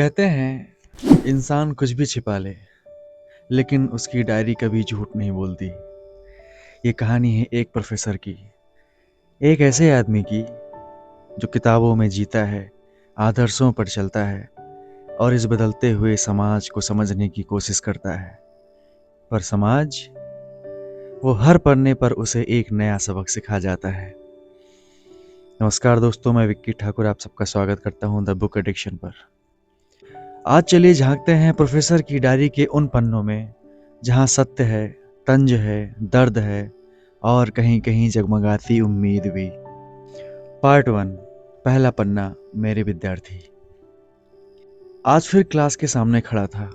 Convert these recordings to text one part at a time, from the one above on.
कहते हैं इंसान कुछ भी छिपा ले लेकिन उसकी डायरी कभी झूठ नहीं बोलती। ये कहानी है एक प्रोफेसर की, एक ऐसे आदमी की जो किताबों में जीता है, आदर्शों पर चलता है और इस बदलते हुए समाज को समझने की कोशिश करता है। पर समाज, वो हर पन्ने पर उसे एक नया सबक सिखा जाता है। नमस्कार दोस्तों, मैं विक्की ठाकुर आप सबका स्वागत करता हूं द बुक एडिक्शन पर। आज चलिए झांकते हैं प्रोफेसर की डायरी के उन पन्नों में जहां सत्य है, तंज है, दर्द है और कहीं कहीं जगमगाती उम्मीद भी। पार्ट 1, पहला पन्ना, मेरे विद्यार्थी। आज फिर क्लास के सामने खड़ा था।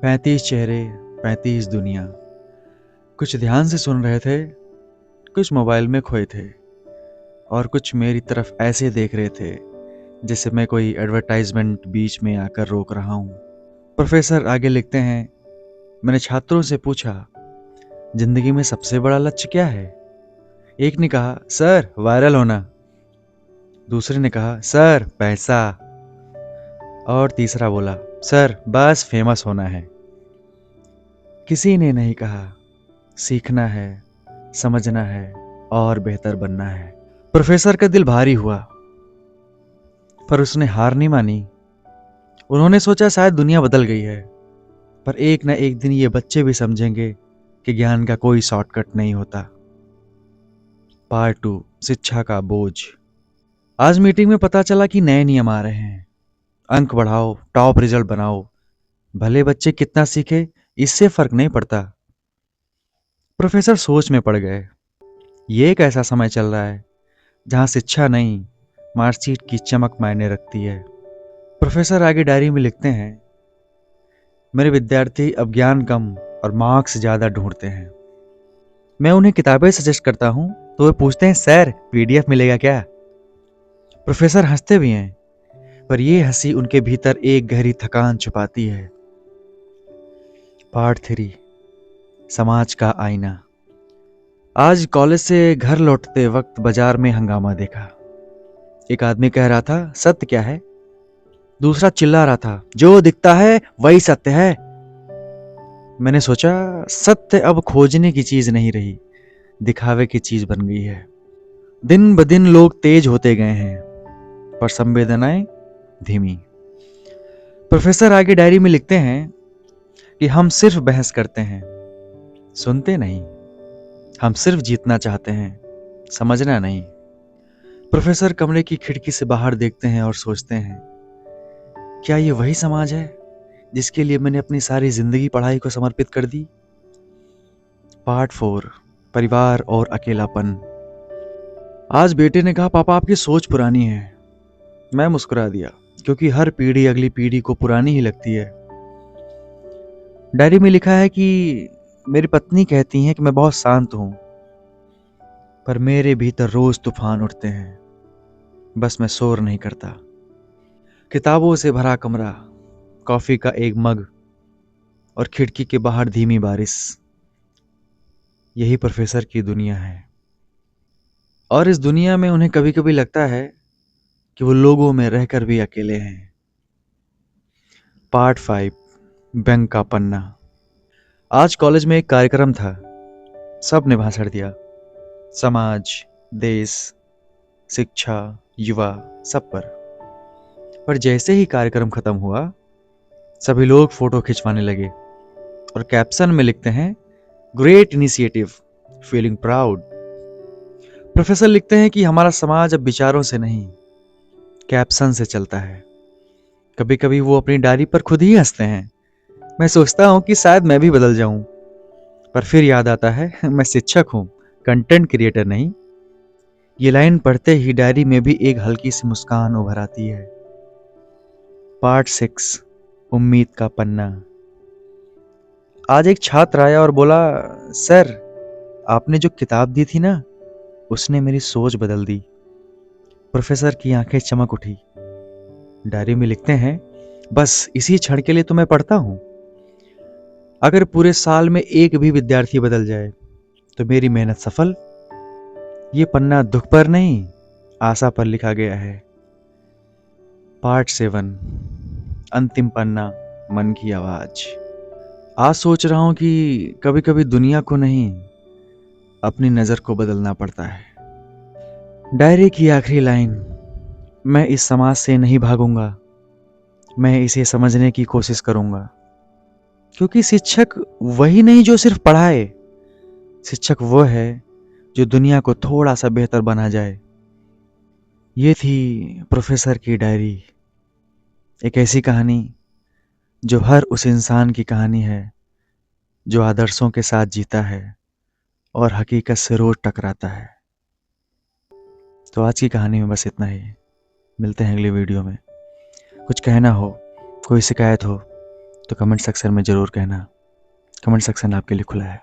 35 चेहरे, 35 दुनिया। कुछ ध्यान से सुन रहे थे, कुछ मोबाइल में खोए थे और कुछ मेरी तरफ ऐसे देख रहे थे जैसे मैं कोई एडवर्टाइजमेंट बीच में आकर रोक रहा हूं। प्रोफेसर आगे लिखते हैं, मैंने छात्रों से पूछा, जिंदगी में सबसे बड़ा लक्ष्य क्या है? एक ने कहा, सर वायरल होना। दूसरे ने कहा, सर पैसा। और तीसरा बोला, सर बस फेमस होना है। किसी ने नहीं कहा, सीखना है, समझना है और बेहतर बनना है। प्रोफेसर का दिल भारी हुआ, पर उसने हार नहीं मानी। उन्होंने सोचा शायद दुनिया बदल गई है, पर एक न एक दिन ये बच्चे भी समझेंगे कि ज्ञान का कोई शॉर्टकट नहीं होता। पार्ट 2, शिक्षा का बोझ। आज मीटिंग में पता चला कि नए नियम आ रहे हैं। अंक बढ़ाओ, टॉप रिजल्ट बनाओ। भले बच्चे कितना सीखे, इससे फर्क नहीं पड़ता। प्रोफेसर सोच में पड़ गए। ये एक ऐसा समय चल रहा है जहां शिक्षा नहीं, मार्कशीट की चमक मायने रखती है। प्रोफेसर आगे डायरी में लिखते हैं, मेरे विद्यार्थी अब ज्ञान कम और मार्क्स ज्यादा ढूंढते हैं। मैं उन्हें किताबें सजेस्ट करता हूं तो वे पूछते हैं, सर पीडीएफ मिलेगा क्या? प्रोफेसर हंसते भी हैं, पर यह हंसी उनके भीतर एक गहरी थकान छुपाती है। पार्ट 3, समाज का आईना। आज कॉलेज से घर लौटते वक्त बाजार में हंगामा देखा। एक आदमी कह रहा था, सत्य क्या है? दूसरा चिल्ला रहा था, जो दिखता है वही सत्य है। मैंने सोचा, सत्य अब खोजने की चीज नहीं रही, दिखावे की चीज बन गई है। दिन ब दिन लोग तेज होते गए हैं, पर संवेदनाएं धीमी। प्रोफेसर आगे डायरी में लिखते हैं कि हम सिर्फ बहस करते हैं, सुनते नहीं। हम सिर्फ जीतना चाहते हैं, समझना नहीं। प्रोफेसर कमरे की खिड़की से बाहर देखते हैं और सोचते हैं, क्या ये वही समाज है जिसके लिए मैंने अपनी सारी जिंदगी पढ़ाई को समर्पित कर दी? पार्ट 4, परिवार और अकेलापन। आज बेटे ने कहा, पापा आपकी सोच पुरानी है। मैं मुस्कुरा दिया, क्योंकि हर पीढ़ी अगली पीढ़ी को पुरानी ही लगती है। डायरी में लिखा है कि मेरी पत्नी कहती हैं कि मैं बहुत शांत हूं, पर मेरे भीतर रोज तूफान उठते हैं। बस मैं शोर नहीं करता। किताबों से भरा कमरा, कॉफी का एक मग और खिड़की के बाहर धीमी बारिश, यही प्रोफेसर की दुनिया है। और इस दुनिया में उन्हें कभी कभी लगता है कि वो लोगों में रहकर भी अकेले हैं। पार्ट 5, बैंक का पन्ना। आज कॉलेज में एक कार्यक्रम था। सब ने भाषण दिया, समाज, देश, शिक्षा, युवा, सब पर जैसे ही कार्यक्रम खत्म हुआ, सभी लोग फोटो खिंचवाने लगे और कैप्शन में लिखते हैं, great initiative, feeling proud. Professor लिखते हैं कि हमारा समाज अब विचारों से नहीं, कैप्शन से चलता है। कभी कभी वो अपनी डायरी पर खुद ही हंसते हैं। मैं सोचता हूं कि शायद मैं भी बदल जाऊं, पर फिर याद आता है मैं शिक्षक हूं, कंटेंट क्रिएटर नहीं। ये लाइन पढ़ते ही डायरी में भी एक हल्की सी मुस्कान उभर आती है। पार्ट 6, उम्मीद का पन्ना। आज एक छात्र आया और बोला, सर आपने जो किताब दी थी ना, उसने मेरी सोच बदल दी। प्रोफेसर की आंखें चमक उठी। डायरी में लिखते हैं, बस इसी क्षण के लिए तो मैं पढ़ता हूं। अगर पूरे साल में एक भी विद्यार्थी बदल जाए तो मेरी मेहनत सफल। ये पन्ना दुख पर नहीं, आशा पर लिखा गया है। पार्ट 7, अंतिम पन्ना, मन की आवाज। आज सोच रहा हूं कि कभी कभी दुनिया को नहीं, अपनी नजर को बदलना पड़ता है। डायरी की आखिरी लाइन, मैं इस समाज से नहीं भागूंगा, मैं इसे समझने की कोशिश करूंगा। क्योंकि शिक्षक वही नहीं जो सिर्फ पढ़ाए, शिक्षक वो है जो दुनिया को थोड़ा सा बेहतर बना जाए। ये थी प्रोफेसर की डायरी, एक ऐसी कहानी जो हर उस इंसान की कहानी है जो आदर्शों के साथ जीता है और हकीकत से रोज टकराता है। तो आज की कहानी में बस इतना ही। मिलते हैं अगली वीडियो में। कुछ कहना हो, कोई शिकायत हो तो कमेंट सेक्शन में ज़रूर कहना। कमेंट सेक्शन आपके लिए खुला है।